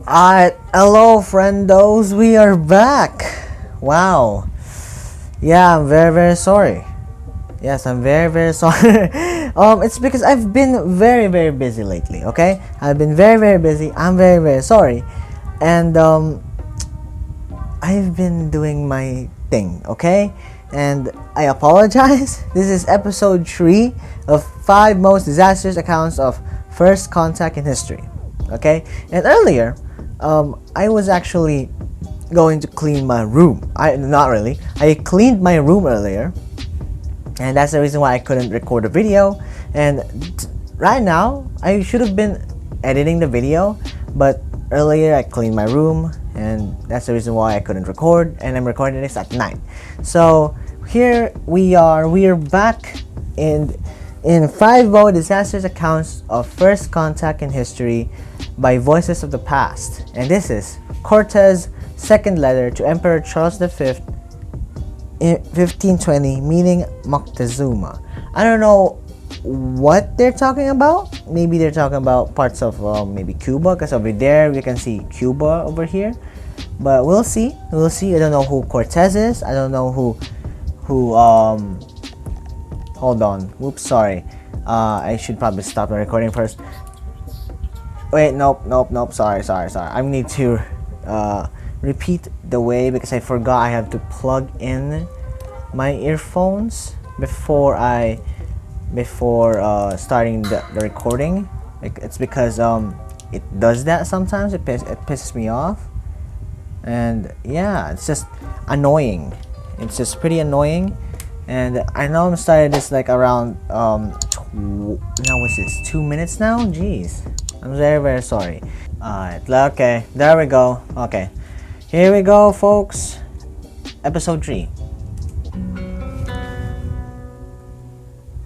Hello friendos, we are back. Wow. Yeah, I'm very sorry. Yes, I'm very sorry. It's because I've been very busy lately, okay? I've been very busy. I'm very sorry. And I've been doing my thing, okay? And I apologize. This is episode 3 of 5 most disastrous accounts of first contact in history. Okay? And earlier, I was actually going to clean my room. Not really. I cleaned my room earlier. And that's the reason why I couldn't record a video. And right now, I should have been editing the video, but earlier I cleaned my room, and that's the reason why I couldn't record, and I'm recording this at night. So here we are back in 5 most disastrous accounts of first contact in history by voices of the past. And this is Cortés' second letter to Emperor Charles V in 1520, meaning Moctezuma. I don't know what they're talking about. Maybe they're talking about parts of maybe Cuba, because over there we can see Cuba over here. But we'll see. I don't know who Cortés is. I don't know who hold on. Whoops, sorry. I should probably stop the recording first. Wait, nope. Sorry. I need to repeat the way, because I forgot I have to plug in my earphones before starting the recording. It's because it does that sometimes. It pisses me off, and yeah, it's just annoying. It's just pretty annoying. And I know I'm started this like around now what's this, 2 minutes now. Jeez, I'm very sorry. Alright, okay, there we go. Okay, here we go, folks. Episode 3.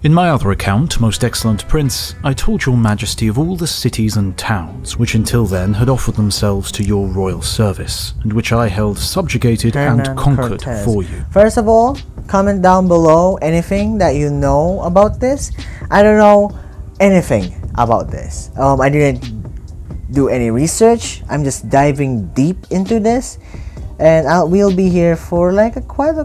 In my other account, Most Excellent Prince, I told your majesty of all the cities and towns which until then had offered themselves to your royal service, and which I held subjugated Hernan and conquered Cortez. for you. First of all, comment down below anything that you know about this. I don't know anything about this. I didn't do any research. I'm just diving deep into this, and we'll be here for like quite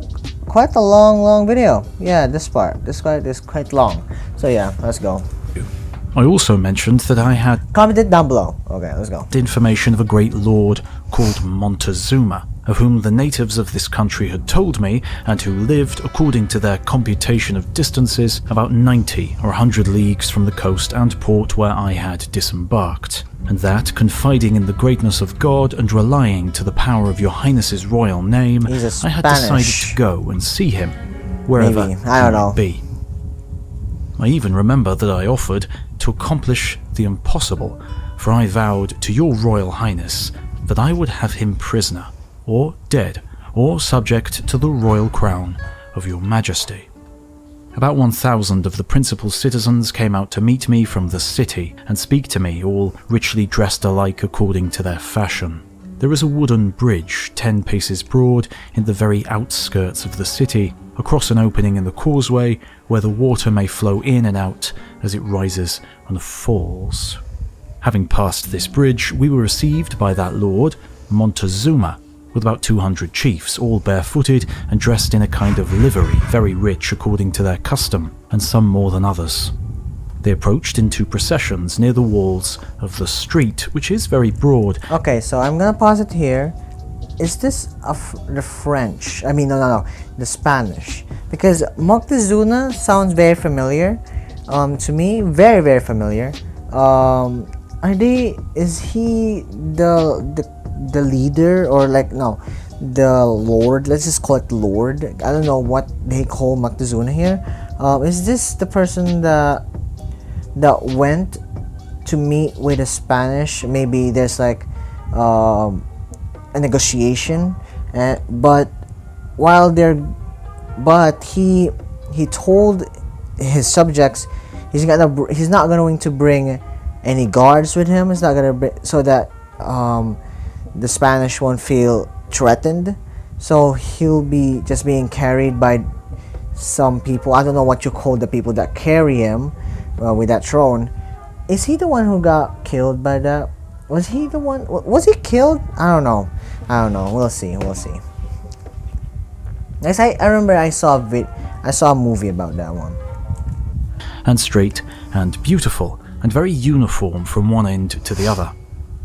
a long video. Yeah, this part is quite long. So yeah, let's go. I also mentioned that I had commented down below. Okay, let's go. Information of a great lord called Montezuma, of whom the natives of this country had told me, and who lived, according to their computation of distances, about 90 or 100 leagues from the coast and port where I had disembarked, and that, confiding in the greatness of God and relying to the power of your highness's royal name, I had decided to go and see him, wherever maybe. I don't know. Be. I even remember that I offered to accomplish the impossible, for I vowed to your royal highness that I would have him prisoner, or dead, or subject to the royal crown of your majesty. About 1,000 of the principal citizens came out to meet me from the city and speak to me, all richly dressed alike according to their fashion. There is a wooden bridge 10 paces broad in the very outskirts of the city, across an opening in the causeway where the water may flow in and out as it rises and falls. Having passed this bridge, we were received by that lord, Montezuma, with about 200 chiefs, all barefooted and dressed in a kind of livery, very rich according to their custom, and some more than others. They approached in 2 processions near the walls of the street, which is very broad. Okay, so I'm gonna pause it here. Is this the French? I mean, no, the Spanish. Because Moctezuma sounds very familiar to me, very familiar. Is he the leader, or like, no, the lord? Let's just call it lord. I don't know what they call Moctezuma here. Is this the person that went to meet with the Spanish? Maybe there's like a negotiation, but he told his subjects he's not going to bring any guards with him. He's not gonna so that the Spanish won't feel threatened. So he'll be just being carried by some people. I don't know what you call the people that carry him with that throne. Is he the one who got killed by that Was he the one? Was he killed? I don't know. We'll see. Yes, I remember I saw a movie about that one. And straight and beautiful and very uniform from one end to the other,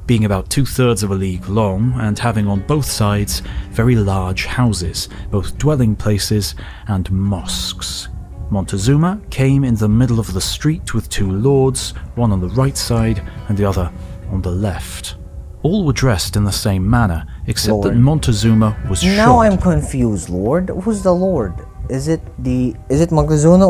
being about 2/3 of a league long and having on both sides very large houses, both dwelling places and mosques. Montezuma came in the middle of the street with 2 lords, one on the right side and the other on the left. All were dressed in the same manner, except Lord. that Montezuma was short. Now I'm confused, Lord. Who's the Lord? Is it Moctezuma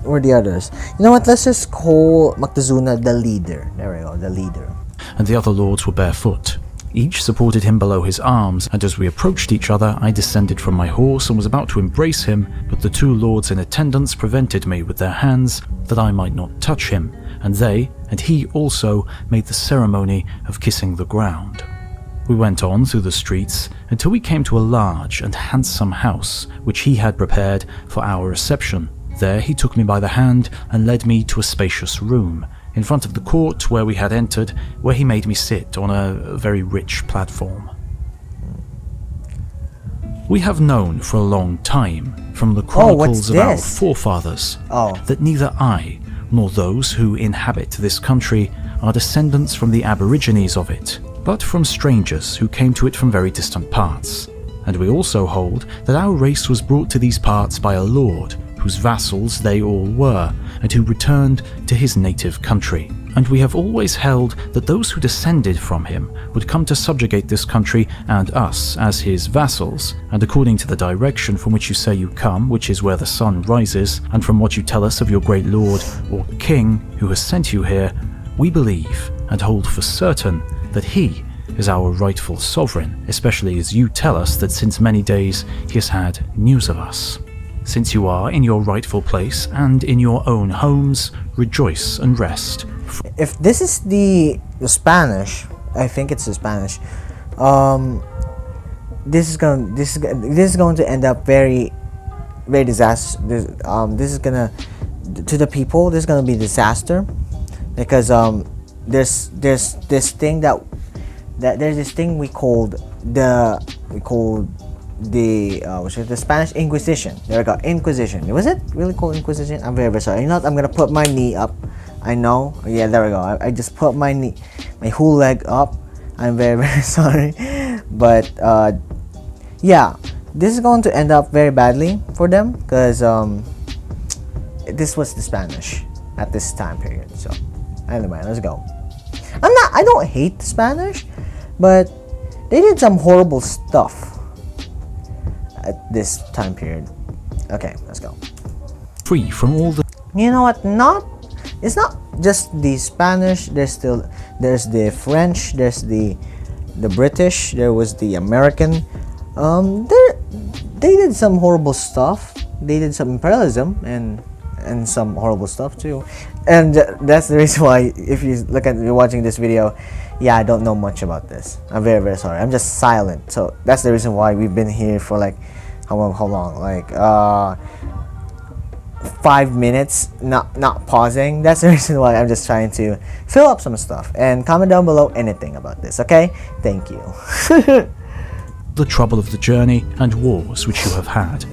or the others? You know what? Let's just call Moctezuma the leader. There we go, the leader. And the other lords were barefoot. Each supported him below his arms, and as we approached each other, I descended from my horse and was about to embrace him, but the 2 lords in attendance prevented me with their hands, that I might not touch him, and they, and he also, made the ceremony of kissing the ground. We went on through the streets until we came to a large and handsome house, which he had prepared for our reception. There he took me by the hand and led me to a spacious room, in front of the court where we had entered, where he made me sit on a very rich platform. We have known for a long time, from the chronicles of our forefathers, that neither I nor those who inhabit this country are descendants from the aborigines of it, but from strangers who came to it from very distant parts. And we also hold that our race was brought to these parts by a lord, whose vassals they all were, and who returned to his native country. And we have always held that those who descended from him would come to subjugate this country and us as his vassals, and according to the direction from which you say you come, which is where the sun rises, and from what you tell us of your great lord or king who has sent you here, we believe and hold for certain that he is our rightful sovereign, especially as you tell us that since many days he has had news of us. Since you are in your rightful place and in your own homes, rejoice and rest. If this is the Spanish, I think it's the Spanish. This is going to end up very disastrous. This is gonna, to the people, this is gonna be disaster, because there's this thing there's this thing we called the Spanish Inquisition. There we go, Inquisition. Was it really called Inquisition? I'm very sorry. You know what? I'm gonna put my knee up. I know. Yeah, there we go. I just put my whole leg up. I'm very sorry. But yeah, this is going to end up very badly for them, because this was the Spanish at this time period. So anyway, let's go. I don't hate the Spanish, but they did some horrible stuff at this time period. Okay, let's go. Free from all the... You know what? It's not just the Spanish. There's the French. There's the British. There was the American. They did some horrible stuff. They did some imperialism and some horrible stuff too. And that's the reason why, if you're watching this video, yeah, I don't know much about this. I'm very, very sorry. I'm just silent. So that's the reason why we've been here for like how long? Like 5 minutes, not pausing. That's the reason why I'm just trying to fill up some stuff. And comment down below anything about this, okay? Thank you. The trouble of the journey and wars which you have had.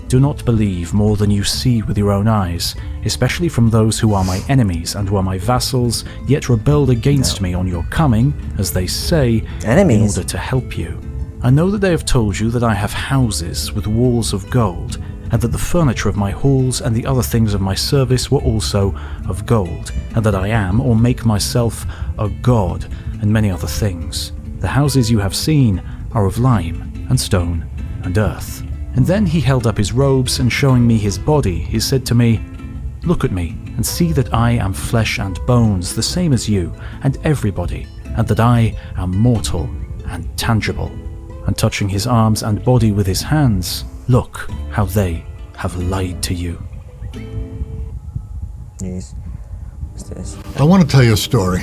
Do not believe more than you see with your own eyes, especially from those who are my enemies and were my vassals, yet rebelled against me on your coming, as they say, enemies, in order to help you. I know that they have told you that I have houses with walls of gold, and that the furniture of my halls and the other things of my service were also of gold, and that I am, or make myself, a god, and many other things. The houses you have seen are of lime, and stone, and earth. And then he held up his robes, and showing me his body, he said to me, "Look at me, and see that I am flesh and bones, the same as you, and everybody, and that I am mortal and tangible." And touching his arms and body with his hands, look how they have lied to you. Yes. What's this? I want to tell you a story.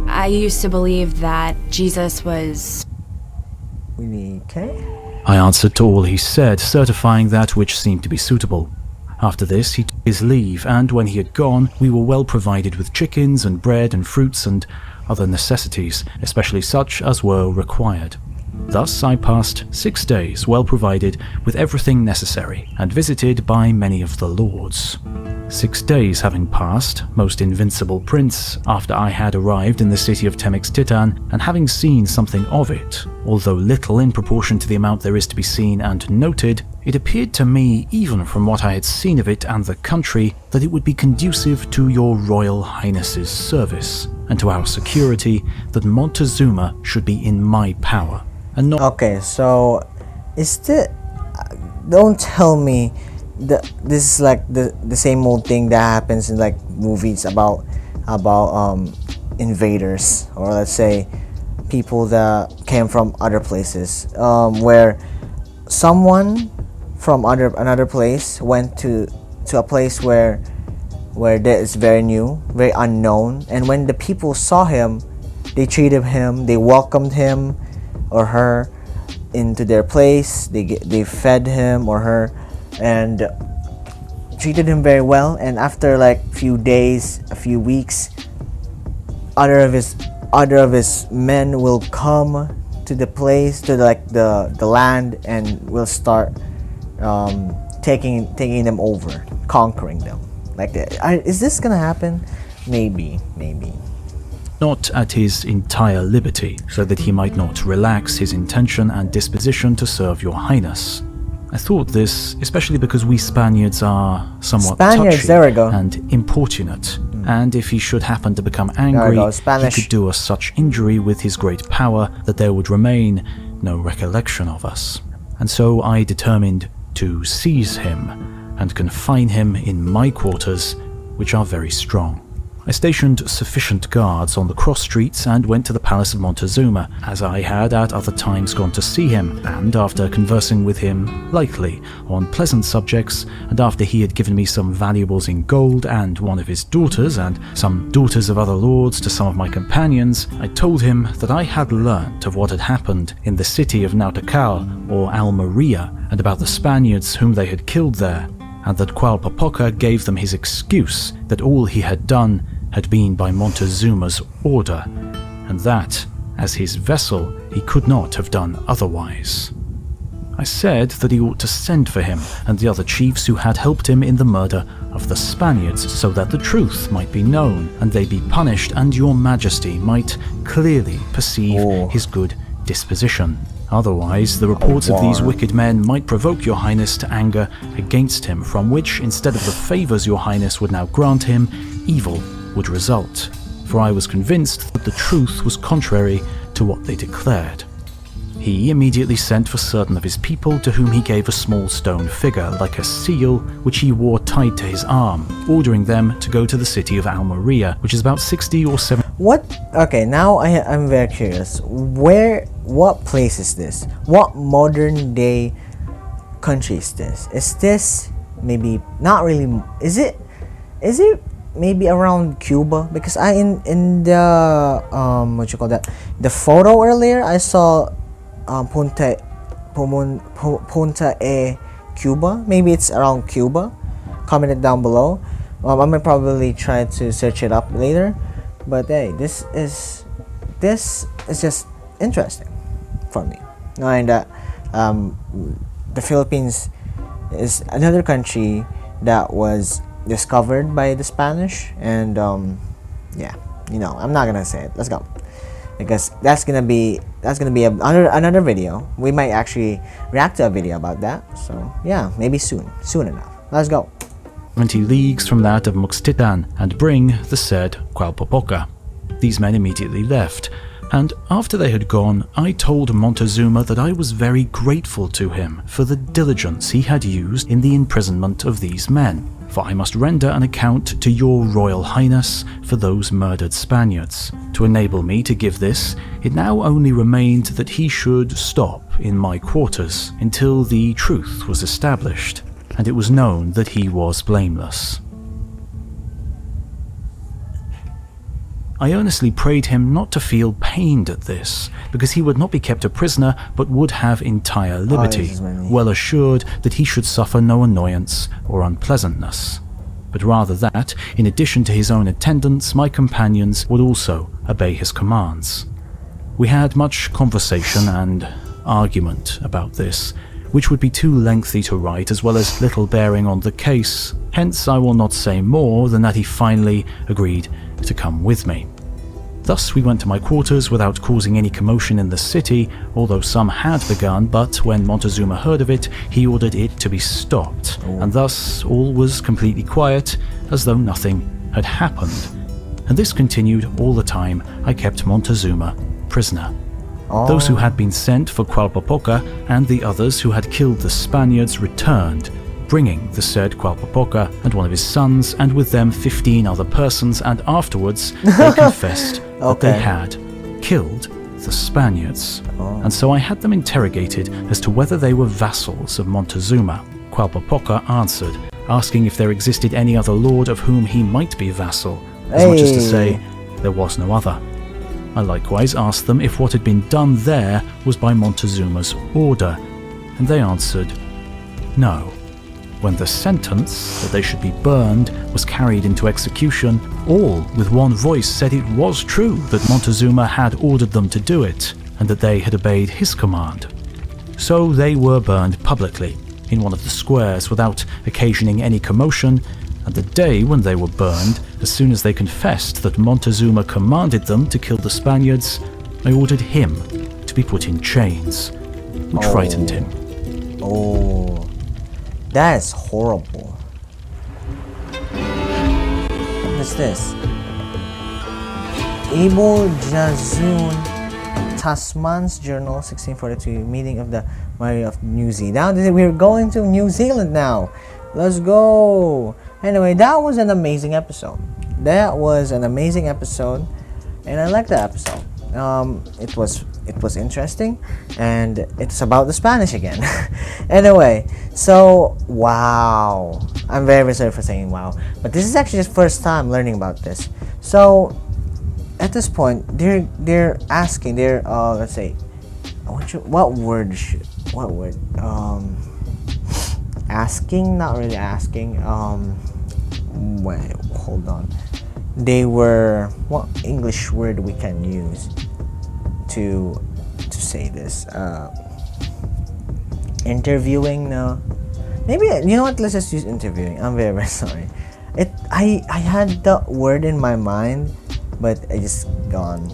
I used to believe that Jesus was... Okay. I answered to all he said, certifying that which seemed to be suitable. After this, he took his leave, and when he had gone, we were well provided with chickens and bread and fruits and other necessities, especially such as were required. Thus I passed 6 days well provided with everything necessary, and visited by many of the lords. 6 days having passed, most invincible prince, after I had arrived in the city of Tenochtitlan, and having seen something of it, although little in proportion to the amount there is to be seen and noted, it appeared to me, even from what I had seen of it and the country, that it would be conducive to your Royal Highness's service, and to our security, that Montezuma should be in my power, and not— Okay, so is the don't tell me that this is like the same old thing that happens in like movies about invaders, or let's say people that came from other places, where someone from another place went to a place where that is very new, very unknown, and when the people saw him, they treated him, they welcomed him or her into their place. They fed him or her and treated him very well. And after like few days, a few weeks, other of his men will come to the place, to the land, and will start taking them over, conquering them like that. Is this gonna happen? Maybe. not at his entire liberty, so that he might not relax his intention and disposition to serve your highness. I thought this, especially because we Spaniards are somewhat touchy and importunate, and if he should happen to become angry, he could do us such injury with his great power that there would remain no recollection of us. And so I determined to seize him and confine him in my quarters, which are very strong. I stationed sufficient guards on the cross streets and went to the palace of Montezuma, as I had at other times gone to see him, and after conversing with him lightly on pleasant subjects, and after he had given me some valuables in gold and one of his daughters, and some daughters of other lords to some of my companions, I told him that I had learnt of what had happened in the city of Nautacal or Almeria, and about the Spaniards whom they had killed there, and that Qualpopoca gave them his excuse that all he had done had been by Montezuma's order, and that, as his vessel, he could not have done otherwise. I said that he ought to send for him and the other chiefs who had helped him in the murder of the Spaniards, so that the truth might be known, and they be punished, and your majesty might clearly perceive his good disposition. Otherwise, the reports of these wicked men might provoke your highness to anger against him, from which, instead of the favours your highness would now grant him, evil would result. For I was convinced that the truth was contrary to what they declared. He immediately sent for certain of his people, to whom he gave a small stone figure, like a seal, which he wore tied to his arm, ordering them to go to the city of Almeria, which is about 60 or 70. What? Okay, now I'm very curious. What place is this? What modern day country is this? Is this maybe not really? Is it maybe around Cuba? Because in the what you call that, the photo earlier, I saw Punta E Cuba. Maybe it's around Cuba. Comment it down below. I might probably try to search it up later. But hey, this is just interesting for me, knowing that the Philippines is another country that was discovered by the Spanish, and yeah, I'm not gonna say it. Let's go, because that's gonna be another video. We might actually react to a video about that. So yeah, maybe soon enough. Let's go. 20 leagues from that of Muxtitan, and bring the said Qualpopoca. These men immediately left, and after they had gone, I told Montezuma that I was very grateful to him for the diligence he had used in the imprisonment of these men, for I must render an account to your Royal Highness for those murdered Spaniards. To enable me to give this, it now only remained that he should stop in my quarters until the truth was established, and it was known that he was blameless. I earnestly prayed him not to feel pained at this, because he would not be kept a prisoner, but would have entire liberty, well assured that he should suffer no annoyance or unpleasantness. but rather that, in addition to his own attendants, my companions would also obey his commands. We had much conversation and argument about this, which would be too lengthy to write, as well as little bearing on the case. Hence, I will not say more than that he finally agreed to come with me. Thus, we went to my quarters without causing any commotion in the city, although some had begun, but when Montezuma heard of it, he ordered it to be stopped, and thus all was completely quiet, as though nothing had happened. And this continued all the time I kept Montezuma prisoner. Those who had been sent for Qualpopoca and the others who had killed the Spaniards returned, bringing the said Qualpopoca and one of his sons, and with them 15 other persons, and afterwards they confessed that they had killed the Spaniards. And so I had them interrogated as to whether they were vassals of Montezuma. Qualpopoca answered, asking if there existed any other lord of whom he might be vassal, as much as to say there was no other. I likewise asked them if what had been done there was by Montezuma's order, and they answered, no. When the sentence that they should be burned was carried into execution, all with one voice said it was true that Montezuma had ordered them to do it, and that they had obeyed his command. So they were burned publicly, in one of the squares, without occasioning any commotion, and the day when they were burned, as soon as they confessed that Montezuma commanded them to kill the Spaniards, I ordered him to be put in chains, which frightened him. Oh, that is horrible. What is this? Abel Jazun Tasman's Journal, 1642, meeting of the Mayor of New Zealand. Now we're going to New Zealand now. Let's go. Anyway, that was an amazing episode. That was an amazing episode, and I liked that episode. It was interesting, and it's about the Spanish again. Anyway, so wow, I'm very, very sorry for saying wow, but this is actually the first time learning about this. So at this point, they're asking, let's say, asking, not really asking, wait, hold on. They were, what English word we can use to say this? Interviewing? No. Maybe, you know what, let's just use interviewing. I'm very, very sorry. I had the word in my mind, but it just gone.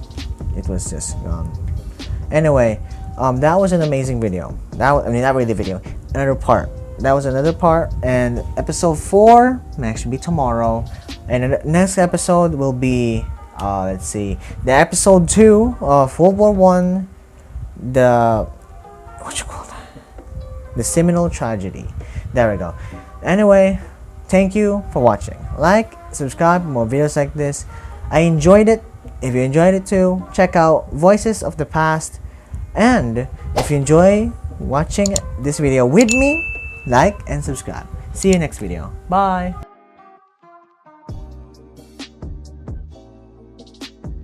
It was just gone. Anyway, that was an amazing video. Not really video, another part. That was another part, and episode 4 may actually be tomorrow, and the next episode will be let's see, the episode 2 of World War I, the Seminole Tragedy. There we go. Anyway, thank you for watching. Like, subscribe for more videos like this. I enjoyed it. If you enjoyed it too, check out Voices of the Past, and if you enjoy watching this video with me, like and subscribe. See you next video. Bye.